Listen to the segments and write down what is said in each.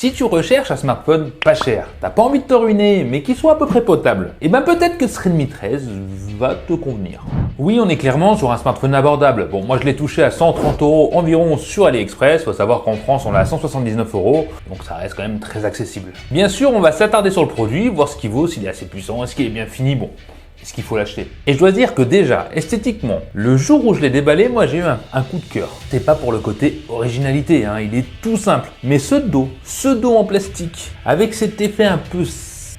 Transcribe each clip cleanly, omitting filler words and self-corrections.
Si tu recherches un smartphone pas cher, t'as pas envie de te ruiner, mais qui soit à peu près potable, et ben peut-être que ce Redmi 13 va te convenir. Oui, on est clairement sur un smartphone abordable. Bon, moi je l'ai touché à 130 € environ sur AliExpress. Faut savoir qu'en France on l'a à 179 €, donc ça reste quand même très accessible. Bien sûr, on va s'attarder sur le produit, voir ce qu'il vaut, s'il est assez puissant, est-ce qu'il est bien fini, bon. Est-ce qu'il faut l'acheter? Et je dois dire que déjà, esthétiquement, le jour où je l'ai déballé, moi j'ai eu un coup de cœur. C'est pas pour le côté originalité, hein, il est tout simple. Mais ce dos en plastique, avec cet effet un peu,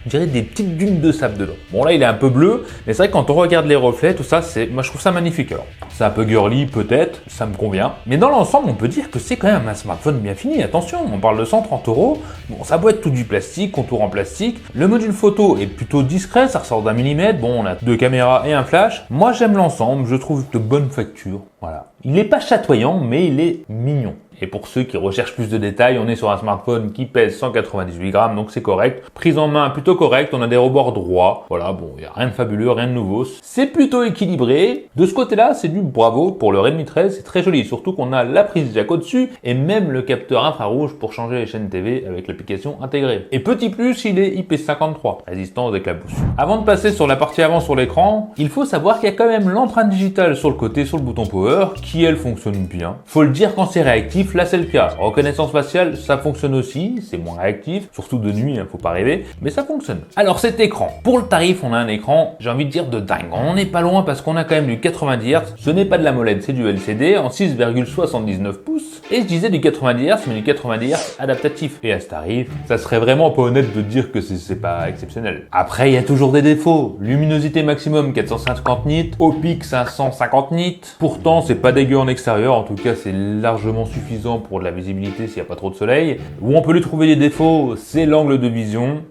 je dirais, des petites dunes de sable dedans. Bon là il est un peu bleu, mais c'est vrai que quand on regarde les reflets, tout ça, moi je trouve ça magnifique. Alors, c'est un peu girly peut-être, ça me convient. Mais dans l'ensemble, on peut dire que c'est quand même un smartphone bien fini. Attention, on parle de 130 €. Bon, ça doit être tout du plastique, contour en plastique. Le module photo est plutôt discret, ça ressort d'1 mm. Bon, on a 2 caméras et un flash. Moi j'aime l'ensemble, je trouve de bonne facture. Voilà. Il n'est pas chatoyant, mais il est mignon. Et pour ceux qui recherchent plus de détails, on est sur un smartphone qui pèse 198 grammes, donc c'est correct. Prise en main plutôt correcte, on a des rebords droits. Voilà, bon, il n'y a rien de fabuleux, rien de nouveau. C'est plutôt équilibré. De ce côté-là, c'est du bravo pour le Redmi 13, c'est très joli. Surtout qu'on a la prise jack au-dessus et même le capteur infrarouge pour changer les chaînes TV avec l'application intégrée. Et petit plus, il est IP53, résistant aux éclaboussures. Avant de passer sur la partie avant sur l'écran, il faut savoir qu'il y a quand même l'empreinte digitale sur le côté, sur le bouton Power, qui elle fonctionne bien. Faut le dire quand c'est réactif, là c'est le cas. Reconnaissance faciale, ça fonctionne aussi, c'est moins réactif, surtout de nuit, faut pas rêver, mais ça fonctionne. Alors cet écran, pour le tarif, on a un écran, j'ai envie de dire de dingue. On n'est pas loin parce qu'on a quand même du 90 Hz, ce n'est pas de l'AMOLED, c'est du LCD en 6,79 pouces. Et je disais du 90 Hz, mais du 90 Hz adaptatif. Et à ce tarif, ça serait vraiment pas honnête de dire que c'est pas exceptionnel. Après, il y a toujours des défauts. Luminosité maximum 450 nits, au pic 550 nits. Pourtant, c'est pas dégueu en extérieur, en tout cas c'est largement suffisant pour de la visibilité s'il n'y a pas trop de soleil. Où on peut lui trouver des défauts, c'est l'angle de vision.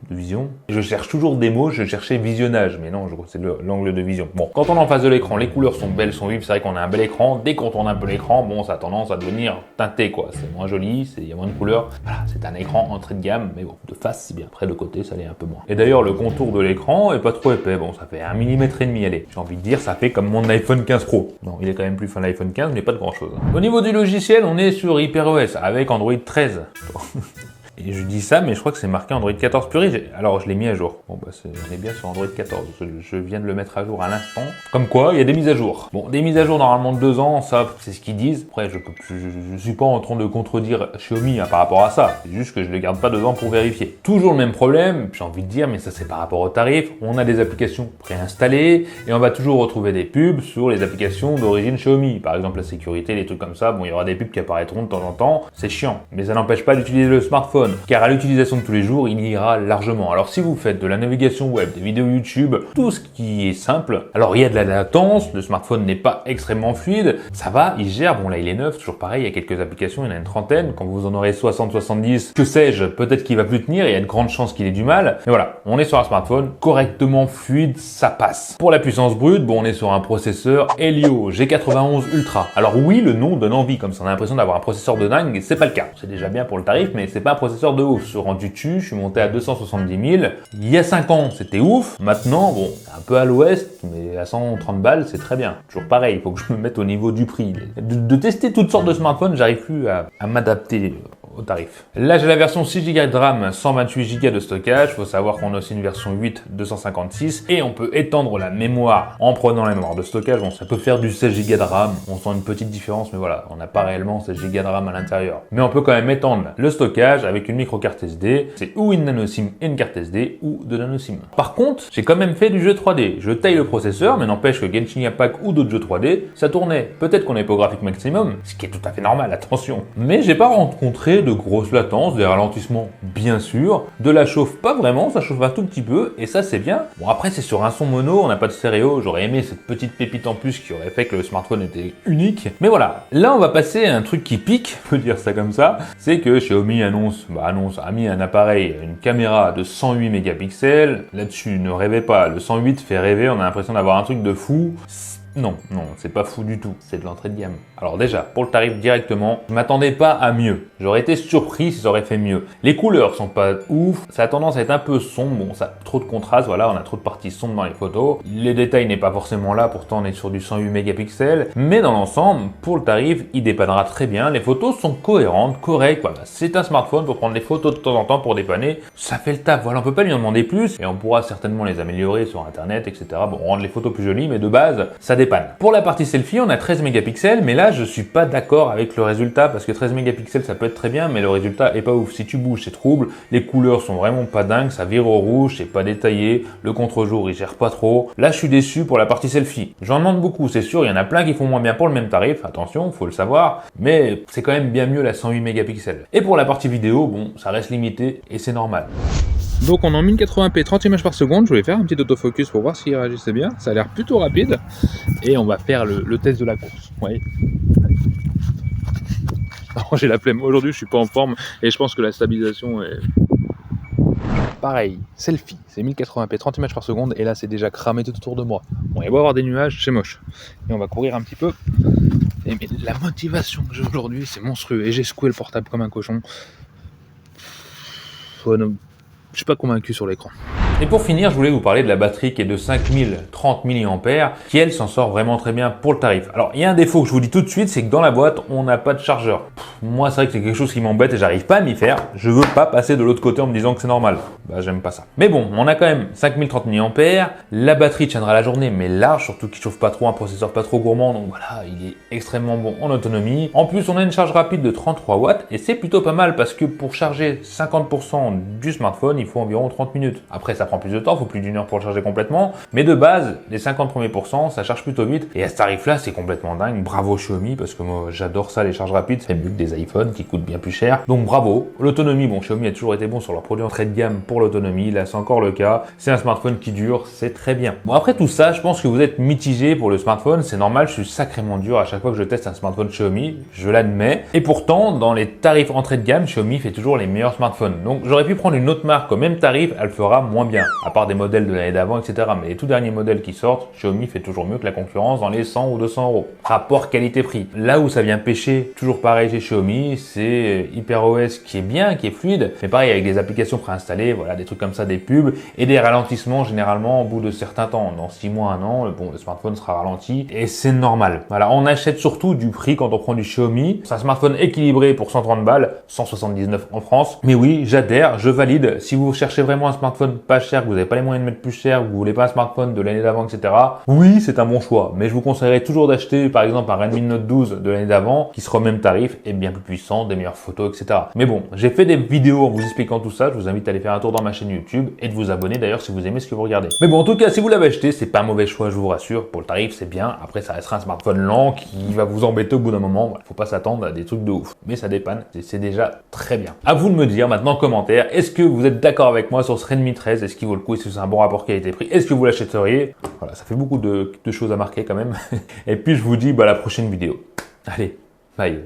Je cherche toujours des mots, je cherchais visionnage, mais non, c'est l'angle de vision. Bon, quand on est en face de l'écran, les couleurs sont belles, sont vives, c'est vrai qu'on a un bel écran. Dès qu'on tourne un peu l'écran, bon, ça a tendance à devenir teinté, quoi. C'est moins joli, il y a moins de couleurs. Voilà, c'est un écran entrée de gamme, mais bon, de face, c'est bien. Après, de côté, ça l'est un peu moins. Et d'ailleurs, le contour de l'écran est pas trop épais. Bon, ça fait 1,5 mm, allez. J'ai envie de dire, ça fait comme mon iPhone 15 Pro. Non, il est quand même plus fin de l'iPhone 15, mais pas de grand chose. Au niveau du logiciel, on est sur HyperOS avec Android 13. Et je dis ça, mais je crois que c'est marqué Android 14 purée. Alors, je l'ai mis à jour. Bon, bah, on est bien sur Android 14. Je viens de le mettre à jour à l'instant. Comme quoi, il y a des mises à jour. Bon, des mises à jour normalement de 2 ans, ça, c'est ce qu'ils disent. Après, je suis pas en train de contredire Xiaomi par rapport à ça. C'est juste que je le garde pas 2 ans pour vérifier. Toujours le même problème, j'ai envie de dire, mais ça c'est par rapport au tarif. On a des applications préinstallées et on va toujours retrouver des pubs sur les applications d'origine Xiaomi. Par exemple, la sécurité, les trucs comme ça. Bon, il y aura des pubs qui apparaîtront de temps en temps. C'est chiant. Mais ça n'empêche pas d'utiliser le smartphone. Car à l'utilisation de tous les jours, il ira largement. Alors si vous faites de la navigation web, des vidéos YouTube, tout ce qui est simple, alors il y a de la latence, le smartphone n'est pas extrêmement fluide, ça va, il gère, bon là il est neuf, toujours pareil, il y a quelques applications, il y en a une trentaine, quand vous en aurez 60, 70, que sais-je, peut-être qu'il va plus tenir, il y a de grandes chances qu'il ait du mal, mais voilà, on est sur un smartphone correctement fluide, ça passe. Pour la puissance brute, bon on est sur un processeur Helio G91 Ultra. Alors oui, le nom donne envie, comme ça on a l'impression d'avoir un processeur de dingue, c'est pas le cas. C'est déjà bien pour le tarif, mais c'est pas un processeur de ouf. Je suis rendu dessus, je suis monté à 270 000. Il y a 5 ans, c'était ouf. Maintenant, bon, un peu à l'ouest, mais à 130 balles, c'est très bien. Toujours pareil, il faut que je me mette au niveau du prix. De tester toutes sortes de smartphones, j'arrive plus à m'adapter au tarif. Là, j'ai la version 6 Go de RAM, 128 Go de stockage. Faut savoir qu'on a aussi une version 8, 256 et on peut étendre la mémoire en prenant la mémoire de stockage. Bon, ça peut faire du 16 Go de RAM. On sent une petite différence, mais voilà, on n'a pas réellement 16 Go de RAM à l'intérieur. Mais on peut quand même étendre le stockage avec une micro carte SD. C'est ou une nano SIM et une carte SD ou de nano SIM. Par contre, j'ai quand même fait du jeu 3D. Je taille le processeur, mais n'empêche que Genshin Impact ou d'autres jeux 3D, ça tournait. Peut-être qu'on est pas au graphique maximum, ce qui est tout à fait normal, attention. Mais j'ai pas rencontré de grosses latences, des ralentissements bien sûr, de la chauffe pas vraiment, ça chauffe un tout petit peu et ça c'est bien. Bon après c'est sur un son mono, on n'a pas de stéréo, j'aurais aimé cette petite pépite en plus qui aurait fait que le smartphone était unique. Mais voilà, là on va passer à un truc qui pique, on peut dire ça comme ça, c'est que Xiaomi a mis un appareil, une caméra de 108 mégapixels, là-dessus ne rêvez pas, le 108 fait rêver, on a l'impression d'avoir un truc de fou. Non, c'est pas fou du tout, c'est de l'entrée de gamme. Alors déjà, pour le tarif directement, je m'attendais pas à mieux. J'aurais été surpris si ça aurait fait mieux. Les couleurs sont pas ouf, ça a tendance à être un peu sombre, bon ça a trop de contraste, voilà, on a trop de parties sombres dans les photos. Les détails n'est pas forcément là, pourtant on est sur du 108 mégapixels, mais dans l'ensemble, pour le tarif, il dépannera très bien. Les photos sont cohérentes, correctes, voilà. C'est un smartphone pour prendre des photos de temps en temps pour dépanner, ça fait le taf, voilà, on peut pas lui en demander plus, et on pourra certainement les améliorer sur internet, etc. Bon, rendre les photos plus jolies, mais de base, ça dépanne. Pour la partie selfie, on a 13 mégapixels, mais là, je suis pas d'accord avec le résultat parce que 13 mégapixels ça peut être très bien, mais le résultat est pas ouf. Si tu bouges, c'est trouble. Les couleurs sont vraiment pas dingues, ça vire au rouge, c'est pas détaillé. Le contre-jour, il gère pas trop. Là, je suis déçu pour la partie selfie. J'en demande beaucoup, c'est sûr. Il y en a plein qui font moins bien pour le même tarif. Attention, faut le savoir. Mais c'est quand même bien mieux la 108 mégapixels. Et pour la partie vidéo, bon, ça reste limité et c'est normal. Donc on est en 1080p 30 images par seconde, je voulais faire un petit autofocus pour voir s'il réagissait bien, ça a l'air plutôt rapide et on va faire le test de la course. Ouais. Oh, j'ai la flemme, aujourd'hui je suis pas en forme et je pense que la stabilisation est... Pareil, selfie, c'est 1080p 30 images par seconde et là c'est déjà cramé tout autour de moi. Bon, il va y avoir des nuages, c'est moche. Et on va courir un petit peu. Et mais la motivation que j'ai aujourd'hui c'est monstrueux et j'ai secoué le portable comme un cochon. Oh, non. Je suis pas convaincu sur l'écran. Et pour finir, je voulais vous parler de la batterie qui est de 5030 mAh, qui elle s'en sort vraiment très bien pour le tarif. Alors, il y a un défaut que je vous dis tout de suite, c'est que dans la boîte, on n'a pas de chargeur. Moi, c'est vrai que c'est quelque chose qui m'embête et j'arrive pas à m'y faire. Je veux pas passer de l'autre côté en me disant que c'est normal. Bah, j'aime pas ça. Mais bon, on a quand même 5030 mAh. La batterie tiendra la journée, mais large, surtout qu'il chauffe pas trop, un processeur pas trop gourmand. Donc voilà, il est extrêmement bon en autonomie. En plus, on a une charge rapide de 33 watts et c'est plutôt pas mal parce que pour charger 50% du smartphone, il faut environ 30 minutes. Après, ça prend plus de temps, il faut plus d'une heure pour le charger complètement. Mais de base, les 50 premiers pourcents, ça charge plutôt vite. Et à ce tarif-là, c'est complètement dingue. Bravo Xiaomi, parce que moi, j'adore ça, les charges rapides. C'est mieux que des iPhones qui coûtent bien plus cher. Donc bravo. L'autonomie, bon, Xiaomi a toujours été bon sur leurs produits entrée de gamme pour l'autonomie. Là, c'est encore le cas. C'est un smartphone qui dure, c'est très bien. Bon, après tout ça, je pense que vous êtes mitigé pour le smartphone. C'est normal, je suis sacrément dur à chaque fois que je teste un smartphone Xiaomi. Je l'admets. Et pourtant, dans les tarifs entrée de gamme, Xiaomi fait toujours les meilleurs smartphones. Donc j'aurais pu prendre une autre marque au même tarif, elle fera moins bien. À part des modèles de l'année d'avant, etc. Mais les tout derniers modèles qui sortent, Xiaomi fait toujours mieux que la concurrence dans les 100 ou 200 euros. Rapport qualité-prix. Là où ça vient pêcher, toujours pareil chez Xiaomi, c'est HyperOS qui est bien, qui est fluide, mais pareil avec des applications préinstallées, voilà, des trucs comme ça, des pubs, et des ralentissements généralement au bout de certains temps. Dans 6 mois, 1 an, bon, le smartphone sera ralenti, et c'est normal. Voilà, on achète surtout du prix quand on prend du Xiaomi. C'est un smartphone équilibré pour 130 balles, 179 en France. Mais oui, j'adhère, je valide. Si vous cherchez vraiment un smartphone pas cher, que vous n'avez pas les moyens de mettre plus cher, que vous voulez pas un smartphone de l'année d'avant, etc. Oui, c'est un bon choix, mais je vous conseillerais toujours d'acheter par exemple un Redmi Note 12 de l'année d'avant, qui sera au même tarif et bien plus puissant, des meilleures photos, etc. Mais bon, j'ai fait des vidéos en vous expliquant tout ça, je vous invite à aller faire un tour dans ma chaîne YouTube et de vous abonner d'ailleurs si vous aimez ce que vous regardez. Mais bon, en tout cas, si vous l'avez acheté, c'est pas un mauvais choix, je vous rassure, pour le tarif c'est bien, après ça restera un smartphone lent qui va vous embêter au bout d'un moment, voilà, faut pas s'attendre à des trucs de ouf, mais ça dépanne, c'est déjà très bien. À vous de me dire maintenant en commentaire, est-ce que vous êtes d'accord avec moi sur ce Redmi 13, est-ce qu'il vaut le coup, est-ce que c'est un bon rapport qualité-prix, est-ce que vous l'achèteriez? Voilà, ça fait beaucoup de choses à marquer quand même. Et puis je vous dis à la prochaine vidéo. Allez, bye.